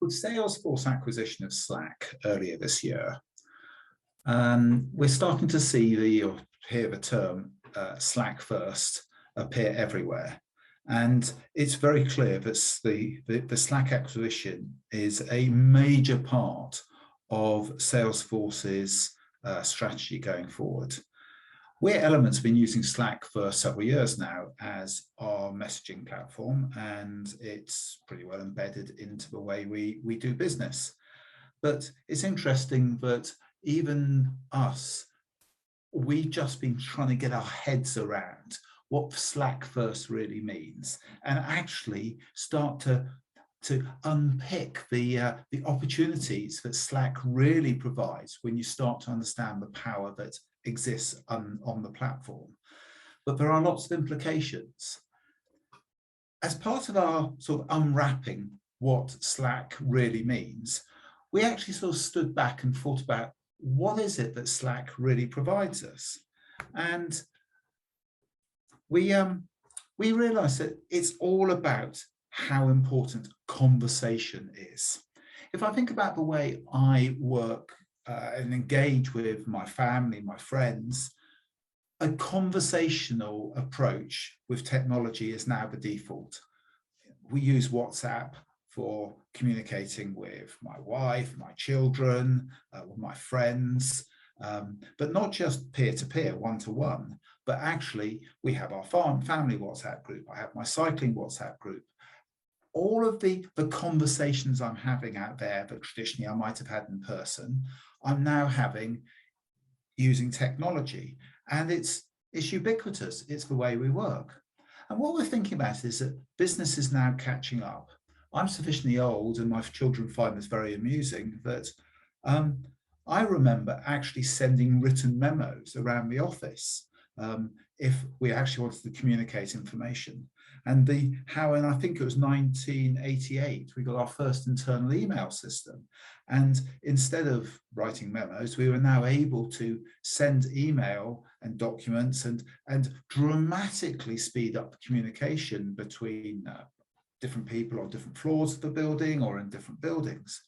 With Salesforce acquisition of Slack earlier this year, we're starting to see or hear the term Slack first appear everywhere. And it's very clear that the Slack acquisition is a major part of Salesforce's strategy going forward. We at Elements have been using Slack for several years now as our messaging platform, and it's pretty well embedded into the way we do business. But it's interesting that even us, we've just been trying to get our heads around what Slack first really means and actually start to unpick the opportunities that Slack really provides when you start to understand the power that exists on the platform. But there are lots of implications. As part of our sort of unwrapping what Slack really means, we actually sort of stood back and thought about what is it that Slack really provides us. And we realized that it's all about how important conversation is. If I think about the way I work and engage with my family, my friends, a conversational approach with technology is now the default. We use WhatsApp for communicating with my wife, my children, with my friends, but not just peer-to-peer, one-to-one, but actually we have our family WhatsApp group, I have my cycling WhatsApp group. All of the conversations I'm having out there that traditionally I might have had in person, I'm now having using technology, and it's ubiquitous. It's the way we work. And what we're thinking about is that business is now catching up. I'm sufficiently old, and my children find this very amusing, that I remember actually sending written memos around the office if we actually wanted to communicate information. And I think it was 1988, we got our first internal email system. And instead of writing memos, we were now able to send email and documents and dramatically speed up the communication between different people on different floors of the building or in different buildings.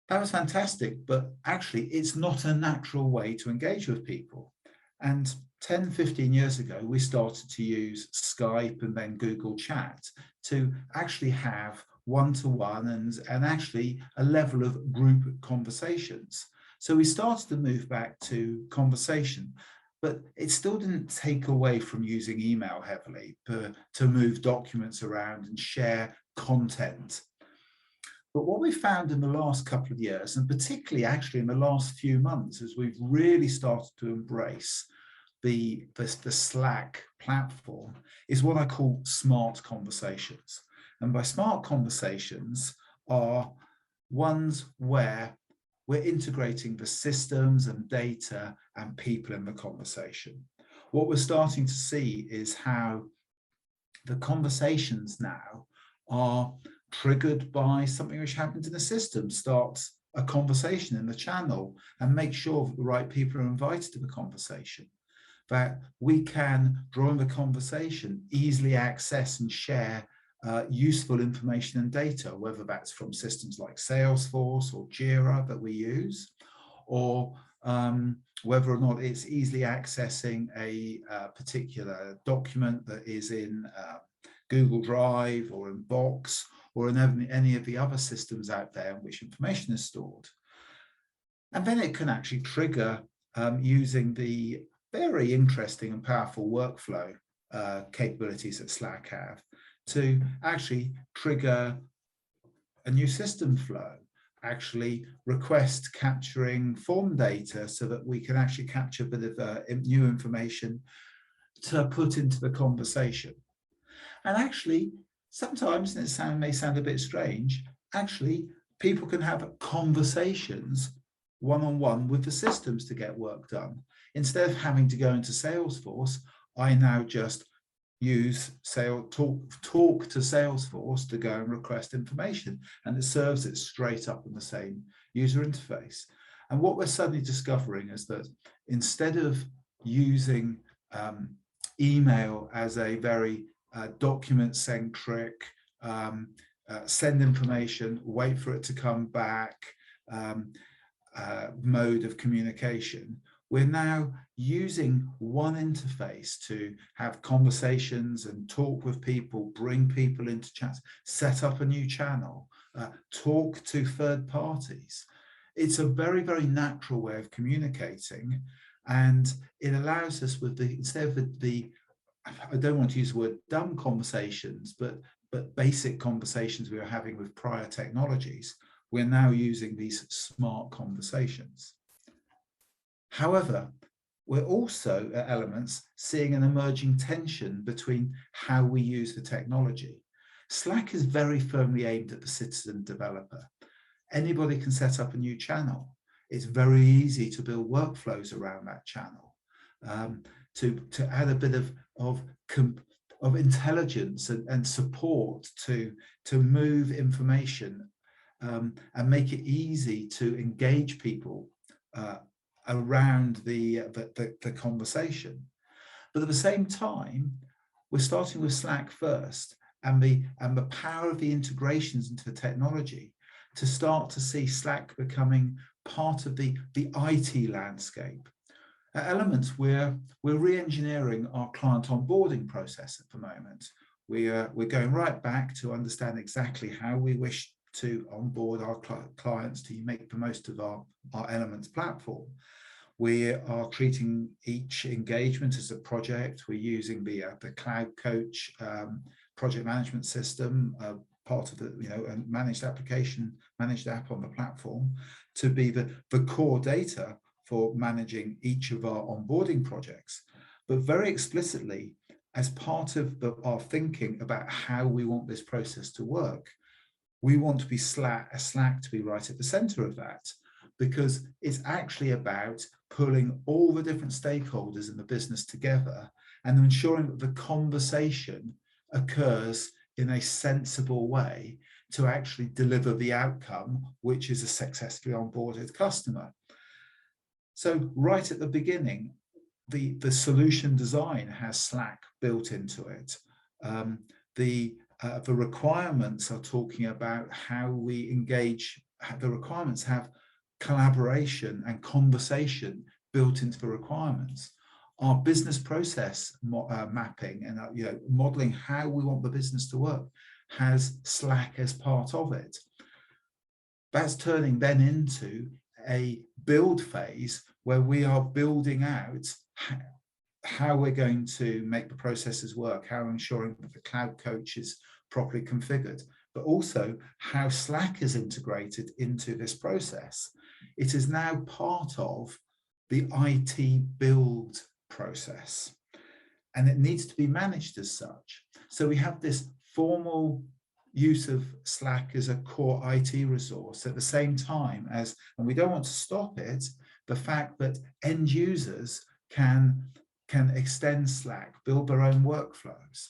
That was fantastic, but actually it's not a natural way to engage with people. And 10, 15 years ago, we started to use Skype and then Google Chat to actually have one-to-one and actually a level of group conversations. So we started to move back to conversation, but it still didn't take away from using email heavily to move documents around and share content. But what we found in the last couple of years, and particularly actually in the last few months, is we've really started to embrace the Slack platform, is what I call smart conversations. And by smart conversations are ones where we're integrating the systems and data and people in the conversation. What we're starting to see is how the conversations now are triggered by something which happens in the system, starts a conversation in the channel, and make sure that the right people are invited to the conversation. That we can, during the conversation, easily access and share useful information and data, whether that's from systems like Salesforce or Jira that we use, or whether or not it's easily accessing a particular document that is in Google Drive or in Box or in any of the other systems out there in which information is stored. And then it can actually trigger using the very interesting and powerful workflow capabilities that Slack have to actually trigger a new system flow, actually request capturing form data so that we can actually capture a bit of new information to put into the conversation. And actually, sometimes, and it may sound a bit strange, actually people can have conversations one-on-one with the systems to get work done. Instead of having to go into Salesforce, I now just use talk to Salesforce to go and request information, and it serves it straight up in the same user interface. And what we're suddenly discovering is that instead of using email as a very document-centric, send information, wait for it to come back, mode of communication. We're now using one interface to have conversations and talk with people, bring people into chats, set up a new channel, talk to third parties. It's a very, very natural way of communicating, and it allows us with the, instead of the I don't want to use the word dumb conversations, but basic conversations we were having with prior technologies, we're now using these smart conversations. However, we're also at Elements seeing an emerging tension between how we use the technology. Slack is very firmly aimed at the citizen developer. Anybody can set up a new channel. It's very easy to build workflows around that channel, to add a bit of intelligence and support to move information and make it easy to engage people around the conversation. But at the same time, we're starting with Slack first, and the power of the integrations into the technology to start to see Slack becoming part of the IT landscape. At Elements, we're re-engineering our client onboarding process at the moment. We're going right back to understand exactly how we wish to onboard our clients to make the most of our Elements platform. We are treating each engagement as a project. We're using the Cloud Coach project management system, part of the managed application, managed app on the platform, to be the core data for managing each of our onboarding projects. But very explicitly, as part of our thinking about how we want this process to work, we want to be Slack to be right at the center of that, because it's actually about pulling all the different stakeholders in the business together and ensuring that the conversation occurs in a sensible way to actually deliver the outcome, which is a successfully onboarded customer. So right at the beginning, the solution design has Slack built into it. The requirements are talking about how we engage. The requirements have collaboration and conversation built into the requirements. Our business process mapping and modeling how we want the business to work has Slack as part of it. That's turning then into a build phase where we are building out how we're going to make the processes work, how we're ensuring that the Cloud Coach is properly configured, but also how Slack is integrated into this process. It is now part of the IT build process, and it needs to be managed as such. So we have this formal use of Slack as a core IT resource at the same time as, and we don't want to stop it, the fact that end users can extend Slack, build their own workflows.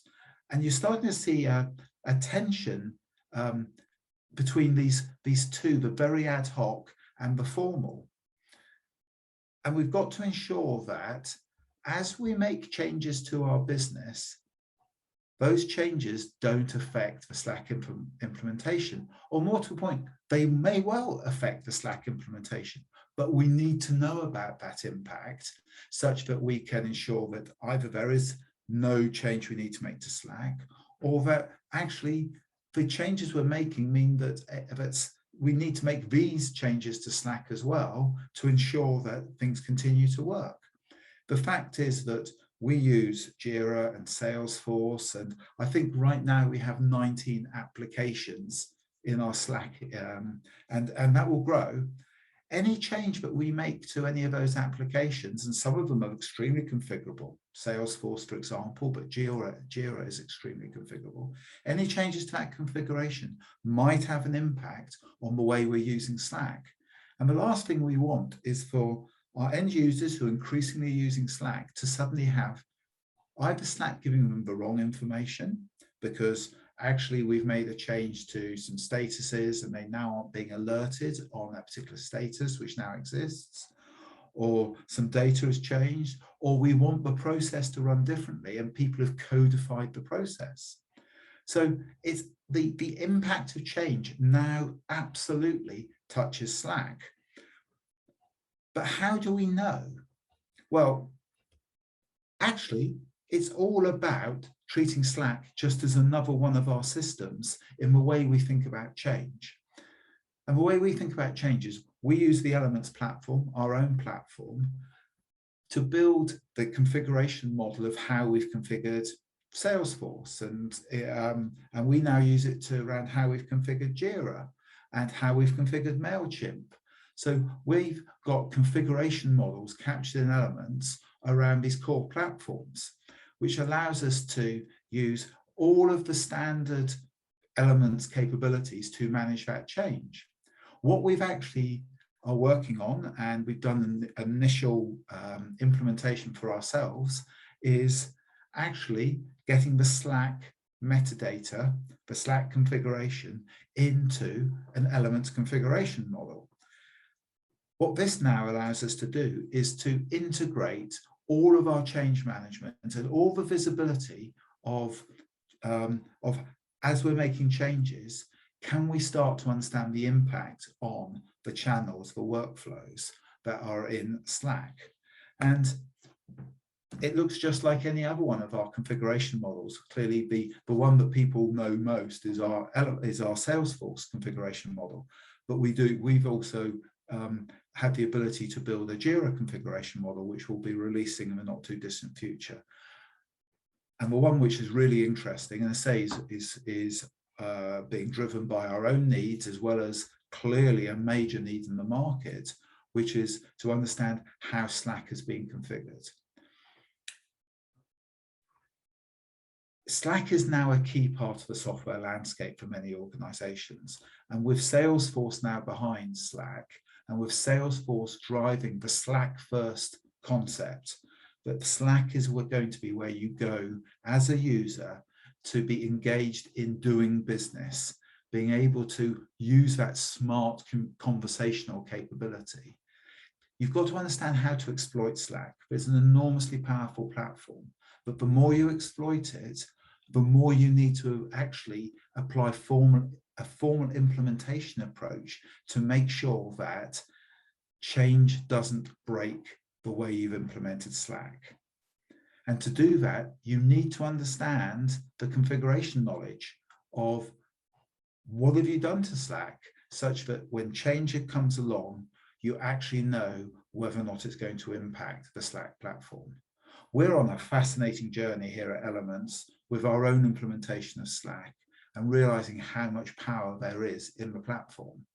And you're starting to see a tension between these two, the very ad hoc and the formal. And we've got to ensure that as we make changes to our business, those changes don't affect the Slack implementation, or more to the point, they may well affect the Slack implementation, but we need to know about that impact such that we can ensure that either there is no change we need to make to Slack, or that actually the changes we're making mean that we need to make these changes to Slack as well to ensure that things continue to work. The fact is that we use Jira and Salesforce, and I think right now we have 19 applications in our Slack, and that will grow. Any change that we make to any of those applications, and some of them are extremely configurable, Salesforce, for example, but Jira is extremely configurable. Any changes to that configuration might have an impact on the way we're using Slack. And the last thing we want is for our end users who are increasingly using Slack to suddenly have either Slack giving them the wrong information, because actually we've made a change to some statuses and they now aren't being alerted on that particular status which now exists, or some data has changed, or we want the process to run differently and people have codified the process. So the impact of change now absolutely touches Slack. But how do we know? Well, actually, it's all about treating Slack just as another one of our systems in the way we think about change. And the way we think about change is we use the Elements platform, our own platform, to build the configuration model of how we've configured Salesforce, and we now use it around how we've configured Jira and how we've configured MailChimp. So we've got configuration models captured in Elements around these core platforms, which allows us to use all of the standard Elements capabilities to manage that change. What we've actually are working on, and we've done an initial implementation for ourselves, is actually getting the Slack metadata, the Slack configuration, into an Elements configuration model. What this now allows us to do is to integrate all of our change management and all the visibility of as we're making changes. Can we start to understand the impact on the channels, the workflows that are in Slack? And it looks just like any other one of our configuration models. Clearly, the one that people know most is our Salesforce configuration model. But we've also had the ability to build a Jira configuration model, which we'll be releasing in the not too distant future. And the one which is really interesting, and I say is being driven by our own needs, as well as clearly a major need in the market, which is to understand how Slack is being configured. Slack is now a key part of the software landscape for many organizations. And with Salesforce now behind Slack, and with Salesforce driving the Slack first concept, that Slack is going to be where you go as a user to be engaged in doing business, being able to use that smart conversational capability. You've got to understand how to exploit Slack. It's an enormously powerful platform, but the more you exploit it, the more you need to actually apply a formal implementation approach to make sure that change doesn't break the way you've implemented Slack. And to do that, you need to understand the configuration knowledge of what have you done to Slack, such that when change comes along, you actually know whether or not it's going to impact the Slack platform. We're on a fascinating journey here at Elements with our own implementation of Slack and realizing how much power there is in the platform.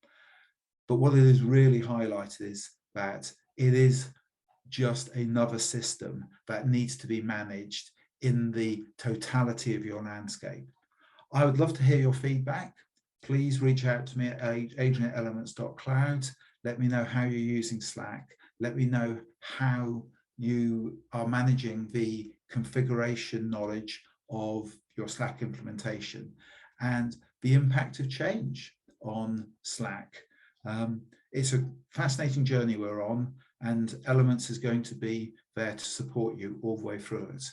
But what it is really highlighted is that it is just another system that needs to be managed in the totality of your landscape. I would love to hear your feedback. Please reach out to me at Adrian at Elements.cloud. Let me know how you're using Slack. Let me know how you are managing the configuration knowledge of your Slack implementation and the impact of change on Slack. It's a fascinating journey we're on, and Elements is going to be there to support you all the way through it.